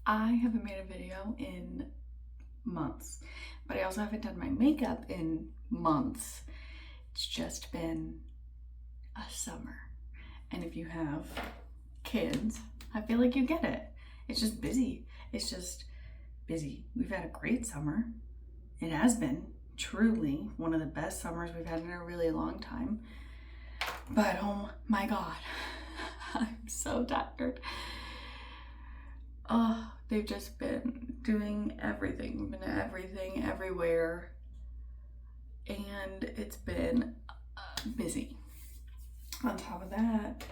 I haven't made a video in months, but I also haven't done my makeup in months. It's just been a summer. And if you have kids, I feel like you get it. It's just busy. It's just busy. We've had a great summer. It has been truly one of the best summers we've had in a really long time. But oh my God, I'm so tired. Oh, they've just been doing everything, everywhere, and it's been busy. On top of that,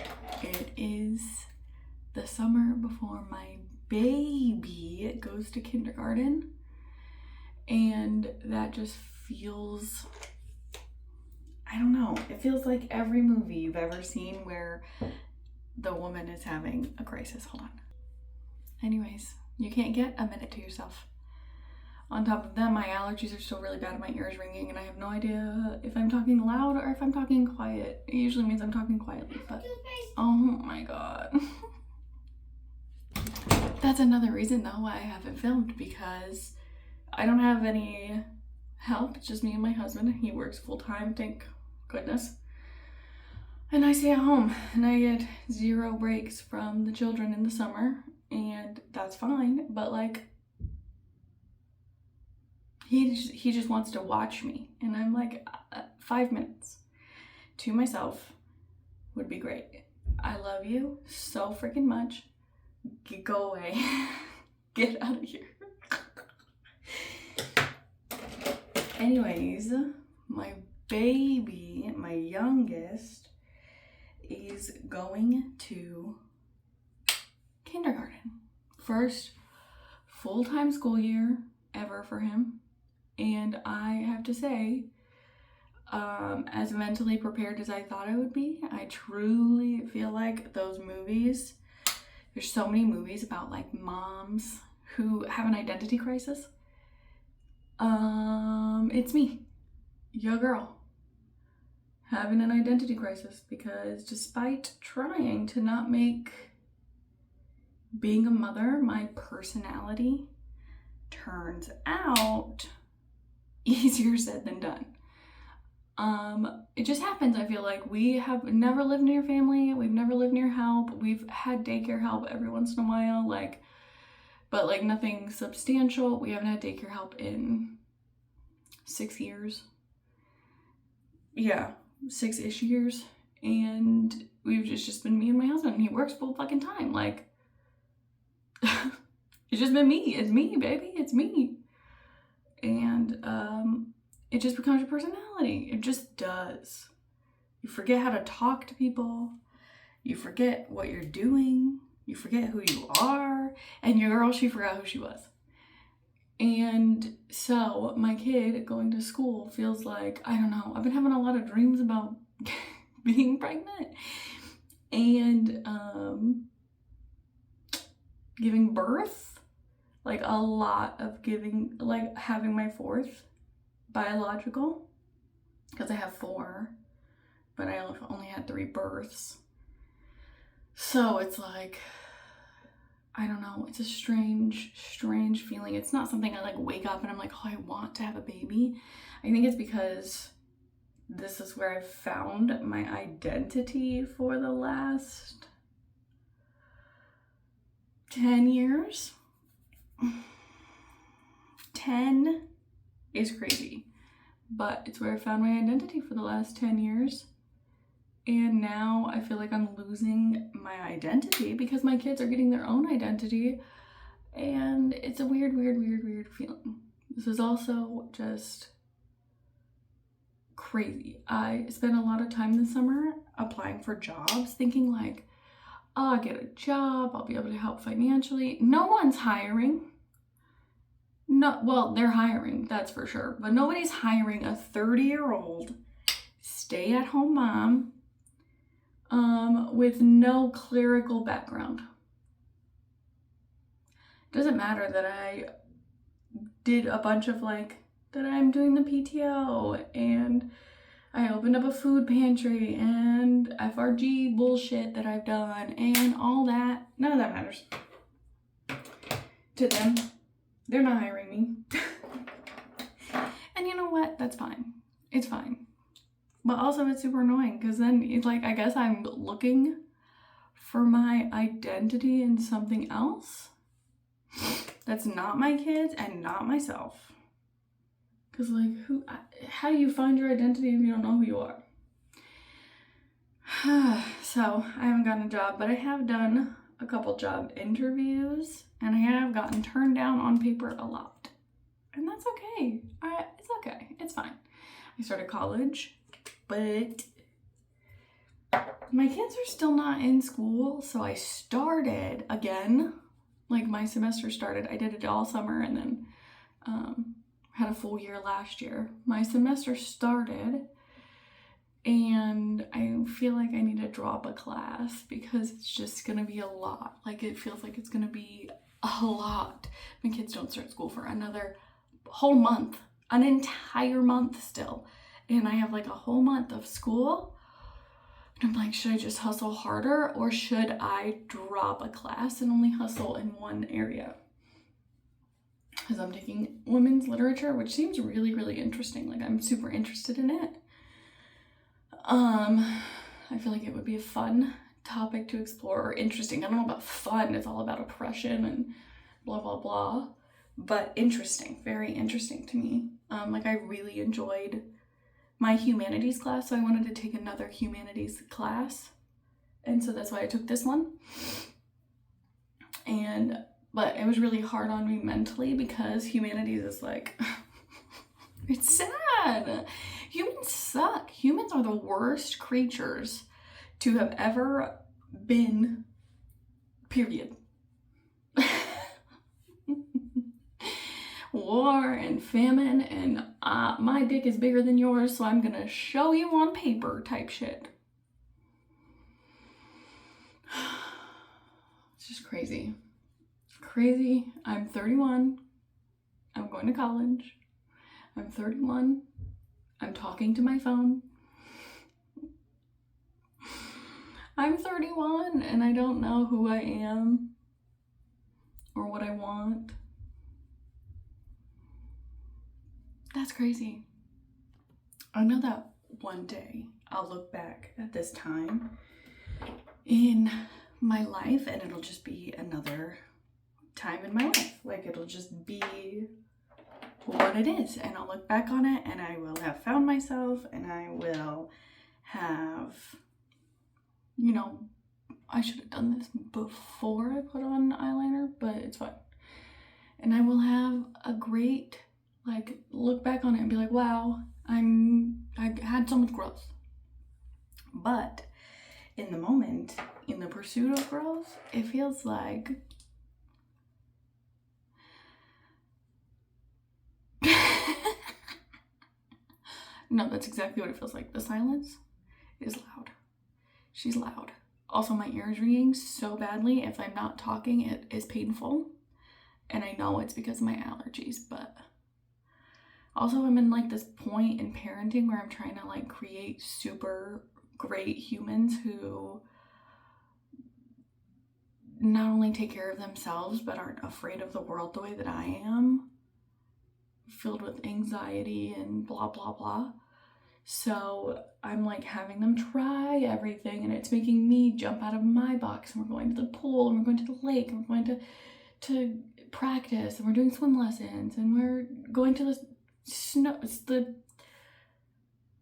it is the summer before my baby goes to kindergarten, and that just feels, I don't know, it feels like every movie you've ever seen where the woman is having a crisis. Hold on. Anyways, you can't get a minute to yourself. On top of that, my allergies are still really bad, my ears ringing, and I have no idea if I'm talking loud or if I'm talking quiet. It usually means I'm talking quietly, but oh my God. That's another reason though why I haven't filmed, because I don't have any help. It's just me and my husband. He works full time, thank goodness. And I stay at home, and I get 0 breaks from the children in the summer, and that's fine, but like, he just wants to watch me, and I'm like, 5 minutes to myself would be great. I love you so freaking much. Go away. Get out of here. Anyways, my baby, my youngest, is going to kindergarten. First full-time school year ever for him. And I have to say, as mentally prepared as I thought I would be, I truly feel like those movies, there's so many movies about like moms who have an identity crisis. It's me, your girl, having an identity crisis, because despite trying to not make being a mother my personality, turns out easier said than done. It just happens. I feel like we have never lived near family. We've never lived near help. We've had daycare help every once in a while, but like nothing substantial. We haven't had daycare help in 6 years. Yeah, 6-ish years. And we've just been me and my husband. He works full fucking time. Like, it's just been me. It's me, baby. It's me. And it just becomes your personality. It just does. You forget how to talk to people. You forget what you're doing. You forget who you are. And your girl, she forgot who she was. And so my kid going to school feels like, I don't know, I've been having a lot of dreams about being pregnant and giving birth. Like a lot of giving, like having my 4th biological, because I have 4, but I only had 3 births. So it's like, I don't know, it's a strange feeling. It's not something I like wake up and I'm like, oh, I want to have a baby. I think it's because this is where I've found my identity for the last 10 years. 10 is crazy, but it's where I found my identity for the last 10 years. And now I feel like I'm losing my identity because my kids are getting their own identity. And it's a weird feeling. This is also just crazy. I spent a lot of time this summer applying for jobs, thinking like, oh, I'll get a job, I'll be able to help financially. No one's hiring. No, well, they're hiring, that's for sure. But nobody's hiring a 30-year-old stay-at-home mom with no clerical background. It doesn't matter that I did a bunch of that I'm doing the PTO and I opened up a food pantry and FRG bullshit that I've done and all that. None of that matters. to them. They're not hiring me. And you know what? That's fine. It's fine. But also it's super annoying because then it's like, I guess I'm looking for my identity in something else that's not my kids and not myself. Because like, how do you find your identity if you don't know who you are? So I haven't gotten a job, but I have done a couple job interviews and I have gotten turned down on paper a lot. And that's okay. It's okay. It's fine. I started college, but my kids are still not in school, so I started again. Like my semester started, I did it all summer and then had a full year last year. My semester started and I feel like I need to drop a class because it's just gonna be a lot. Like it feels like it's gonna be a lot. My kids don't start school for another whole month, an entire month still. And I have like a whole month of school. And I'm like, should I just hustle harder or should I drop a class and only hustle in one area? Because I'm taking women's literature, which seems really, really interesting. Like I'm super interested in it. I feel like it would be a fun topic to explore, or interesting. I don't know about fun. It's all about oppression and blah, blah, blah. But interesting, very interesting to me. Like I really enjoyed my humanities class, so I wanted to take another humanities class. And so that's why I took this one. But it was really hard on me mentally because humanities is like, it's sad. Humans suck. Humans are the worst creatures to have ever been, period. War and famine and my dick is bigger than yours, so I'm gonna show you on paper type shit. It's just crazy. Crazy. I'm 31. I'm going to college. I'm 31. I'm talking to my phone. I'm 31 and I don't know who I am or what I want. That's crazy. I know that one day I'll look back at this time in my life and it'll just be another time in my life. Like it'll just be what it is. And I'll look back on it and I will have found myself and I will have, you know, I should have done this before I put on eyeliner, but it's fine. And I will have a great, like, look back on it and be like, wow, I had so much growth. But in the moment, in the pursuit of growth, it feels like no, that's exactly what it feels like. The silence is loud. She's loud. Also, my ear is ringing so badly. If I'm not talking, it is painful. And I know it's because of my allergies, but also I'm in like this point in parenting where I'm trying to like create super great humans who not only take care of themselves, but aren't afraid of the world the way that I am, filled with anxiety and blah, blah, blah. So I'm like having them try everything and it's making me jump out of my box, and we're going to the pool and we're going to the lake and we're going to practice and we're doing swim lessons and we're going to the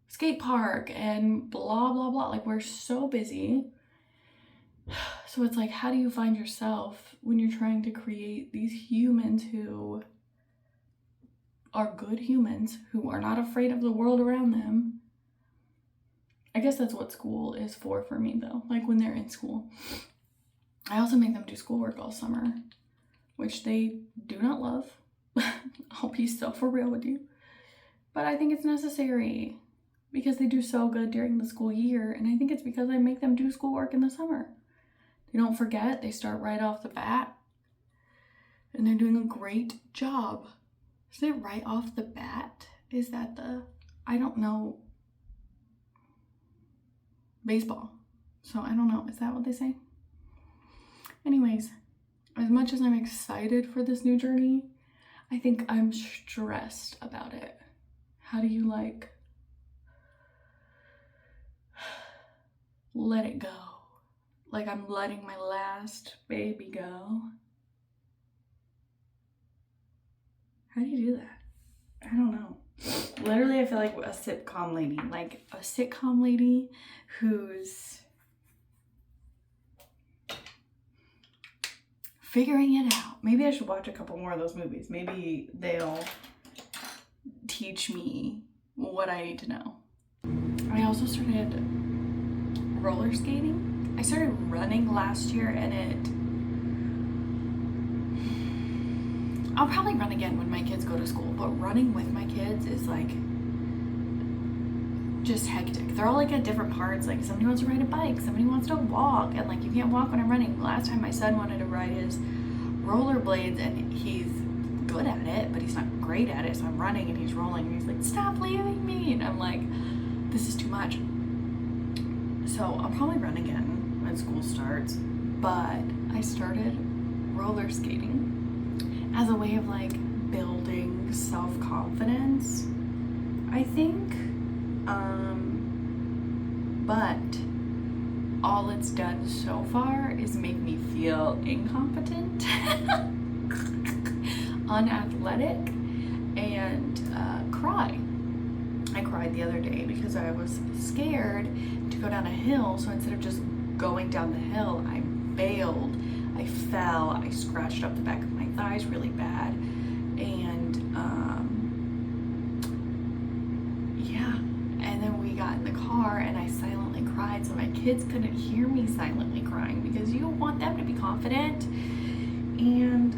skate park and blah, blah, blah. Like we're so busy. So it's like, how do you find yourself when you're trying to create these humans who are good humans, who are not afraid of the world around them? I guess that's what school is for me though. Like when they're in school. I also make them do schoolwork all summer, which they do not love. I'll be so for real with you. But I think it's necessary because they do so good during the school year. And I think it's because I make them do schoolwork in the summer. They don't forget. They start right off the bat. And they're doing a great job. Is it right off the bat? Is that I don't know. Baseball. So I don't know. Is that what they say? Anyways, as much as I'm excited for this new journey, I think I'm stressed about it. How do you like let it go? Like I'm letting my last baby go. How do you do that? I don't know. Literally, I feel like a sitcom lady. Like a sitcom lady who's figuring it out. Maybe I should watch a couple more of those movies. Maybe they'll teach me what I need to know. I also started roller skating. I started running last year, and I'll probably run again when my kids go to school, but running with my kids is like just hectic. They're all like at different parts. Like somebody wants to ride a bike, somebody wants to walk, and like you can't walk when I'm running. Last time my son wanted to ride his rollerblades, and he's good at it, but he's not great at it. So I'm running and he's rolling and he's like, "Stop leaving me!" And I'm like, this is too much. So I'll probably run again when school starts, but I started roller skating as a way of like building self-confidence, I think. But all it's done so far is make me feel incompetent, unathletic, and cry. I cried the other day because I was scared to go down a hill, so instead of just going down the hill, I bailed. I fell, I scratched up the back of my thighs really bad, and yeah, and then we got in the car and I silently cried, so my kids couldn't hear me silently crying because you want them to be confident, and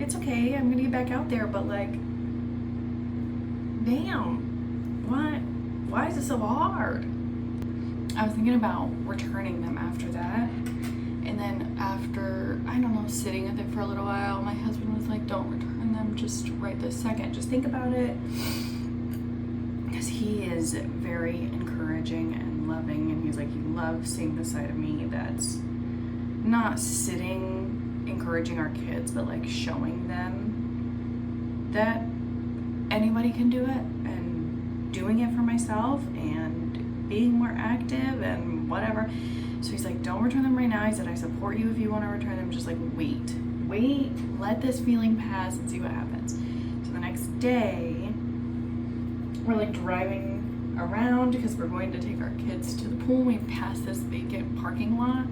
it's okay, I'm gonna get back out there, but like, damn, why is it so hard? I was thinking about returning them after that. And then after, I don't know, sitting with it for a little while, my husband was like, don't return them just right this second. Just think about it. Because he is very encouraging and loving. And he's like, you love seeing the side of me that's not sitting encouraging our kids, but like showing them that anybody can do it, and doing it for myself, and being more active and whatever. So he's like, don't return them right now. He said, I support you if you want to return them. Just like, wait, let this feeling pass and see what happens. So the next day, we're like driving around because we're going to take our kids to the pool. We passed this vacant parking lot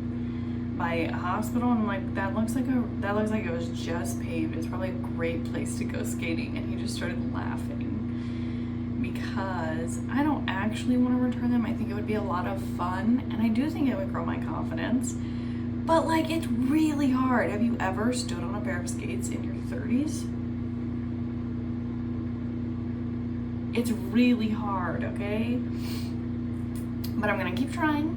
by a hospital, and I'm like, that looks like it was just paved. It's probably a great place to go skating. And he just started laughing because I don't actually want to return them. I think it would be a lot of fun, and I do think it would grow my confidence, but like, it's really hard. Have you ever stood on a pair of skates in your 30s? It's really hard, okay? But I'm gonna keep trying.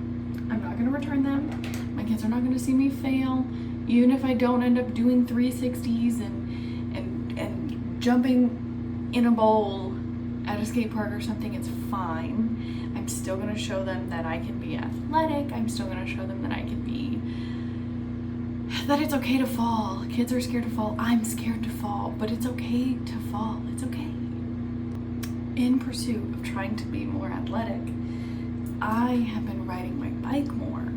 I'm not gonna return them. My kids are not gonna see me fail, even if I don't end up doing 360s and jumping in a bowl at a skate park or something. It's fine. I'm still gonna show them that I can be athletic. I'm still gonna show them that that it's okay to fall. Kids are scared to fall. I'm scared to fall, but it's okay to fall. It's okay. In pursuit of trying to be more athletic, I have been riding my bike more.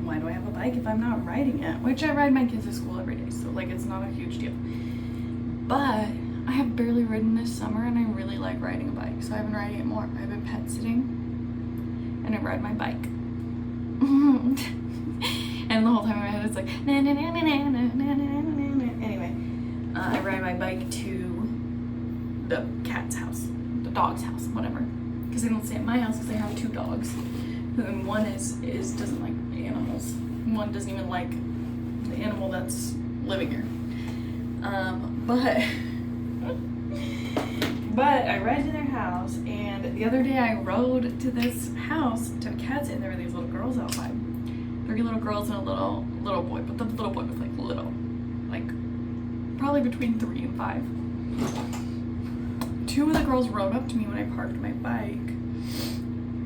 Why do I have a bike if I'm not riding it? Which I ride my kids to school every day, so like, it's not a huge deal. But I have barely ridden this summer, and I really like riding a bike, so I've been riding it more. I've been pet sitting, and I ride my bike. And the whole time in my head it's like, na na na na na na na na na. Anyway, I ride my bike to the cat's house, the dog's house, whatever. Because they don't stay at my house because I have 2 dogs. And one doesn't like animals. One doesn't even like the animal that's living here. But I ride to their house, and the other day I rode to this house to cats, and there were these little girls outside. 3 little girls and a little boy, but the little boy was like little, like probably between 3 and 5. 2 of the girls rode up to me when I parked my bike,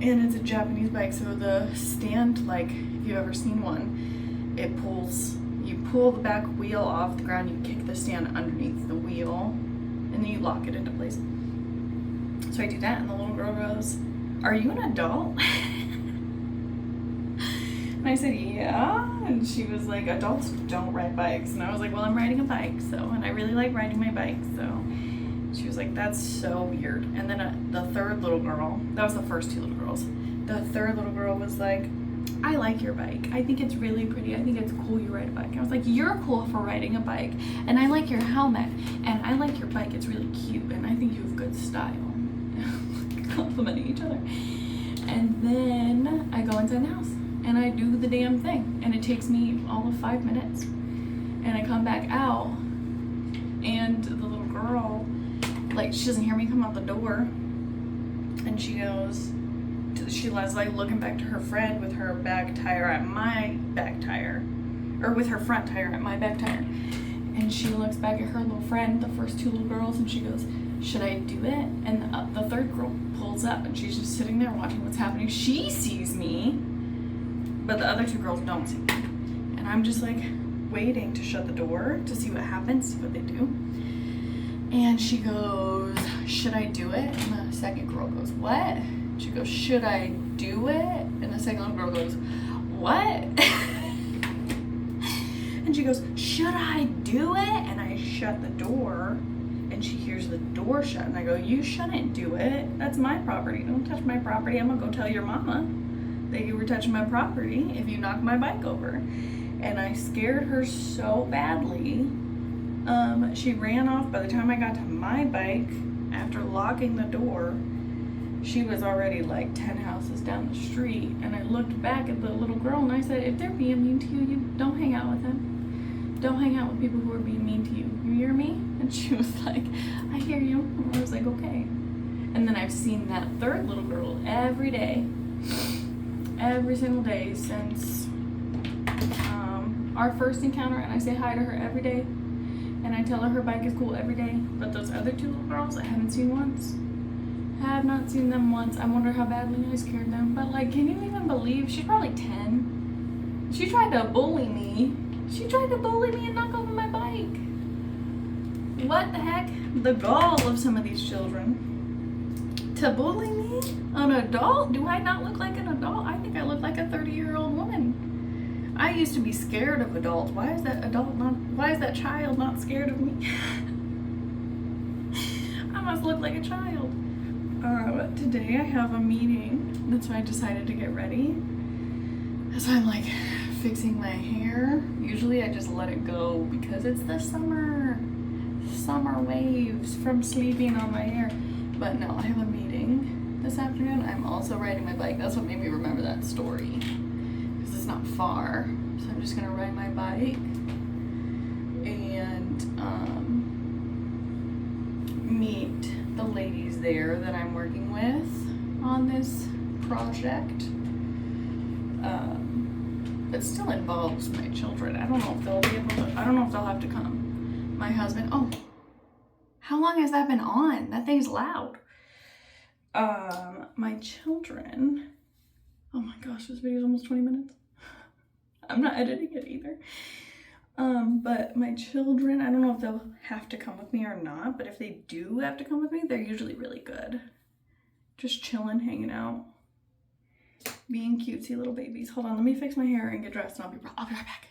and it's a Japanese bike, so the stand, like if you've ever seen one, it pulls, you pull the back wheel off the ground, you kick the stand underneath the wheel, and then you lock it into place. So I do that, and the little girl goes, "Are you an adult?" And I said, "Yeah." And she was like, "Adults don't ride bikes." And I was like, "Well, I'm riding a bike, so, and I really like riding my bike." So she was like, "That's so weird." And then the third little girl, that was the first two little girls. The third little girl was like, "I like your bike. I think it's really pretty. I think it's cool you ride a bike." And I was like, "You're cool for riding a bike. And I like your helmet. And I like your bike. It's really cute. And I think you have good style." Complimenting each other. And then I go inside the house and I do the damn thing. And it takes me all of 5 minutes. And I come back out and the little girl, like, she doesn't hear me come out the door. And she goes, she was like looking back to her friend with her back tire at my back tire, or with her front tire at my back tire. And she looks back at her little friend, the first two little girls, and she goes, "Should I do it?" And the third girl pulls up and she's just sitting there watching what's happening. She sees me, but the other two girls don't see me. And I'm just like waiting to shut the door to see what happens, see what they do. And she goes, "Should I do it?" And the second girl goes, "What?" She goes, "Should I do it?" And the second little girl goes, "What?" And she goes, "Should I do it?" And I shut the door, and she hears the door shut, and I go, "You shouldn't do it. That's my property. Don't touch my property. I'm gonna go tell your mama that you were touching my property if you knock my bike over." And I scared her so badly. She ran off. By the time I got to my bike, after locking the door, she was already like 10 houses down the street. And I looked back at the little girl and I said, "If they're being mean to you, you don't hang out with them. Don't hang out with people who are being mean to you. You hear me?" And she was like, "I hear you." And I was like, "Okay." And then I've seen that third little girl every day, every single day since our first encounter, and I say hi to her every day, and I tell her her bike is cool every day. But those other two little girls I haven't seen once. Have not seen them once. I wonder how badly I scared them. But like, can you even believe, she's probably 10. She tried to bully me. She tried to bully me and knock over my bike. What the heck? The gall of some of these children to bully me? An adult? Do I not look like an adult? I think I look like a 30-year-old woman. I used to be scared of adults. Why is that child not scared of me? I must look like a child. Today I have a meeting. That's why I decided to get ready. So I'm like fixing my hair. Usually I just let it go because it's the summer waves from sleeping on my hair. But no, I have a meeting this afternoon. I'm also riding my bike. That's what made me remember that story. Because it's not far. So I'm just gonna ride my bike and meet the ladies there that I'm working with on this project. It still involves my children. I don't know if they'll be able to, I don't know if they'll have to come. My husband, oh, how long has that been on? That thing's loud. My children, oh my gosh, this video's almost 20 minutes. I'm not editing it either. But my children, I don't know if they'll have to come with me or not, but if they do have to come with me, they're usually really good. Just chilling, hanging out, being cutesy little babies. Hold on, let me fix my hair and get dressed and I'll be right back.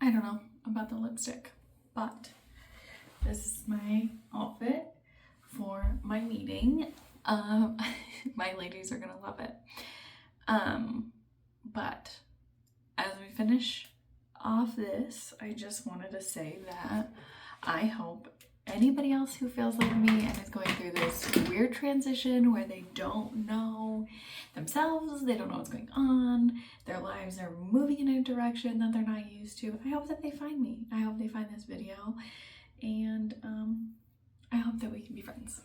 I don't know about the lipstick, but this is my outfit for my meeting. My ladies are gonna love it. But as we finish off this, I just wanted to say that I hope anybody else who feels like me and is going through this weird transition where they don't know themselves, they don't know what's going on, their lives are moving in a direction that they're not used to, I hope that they find me. I hope they find this video, and I hope that we can be friends.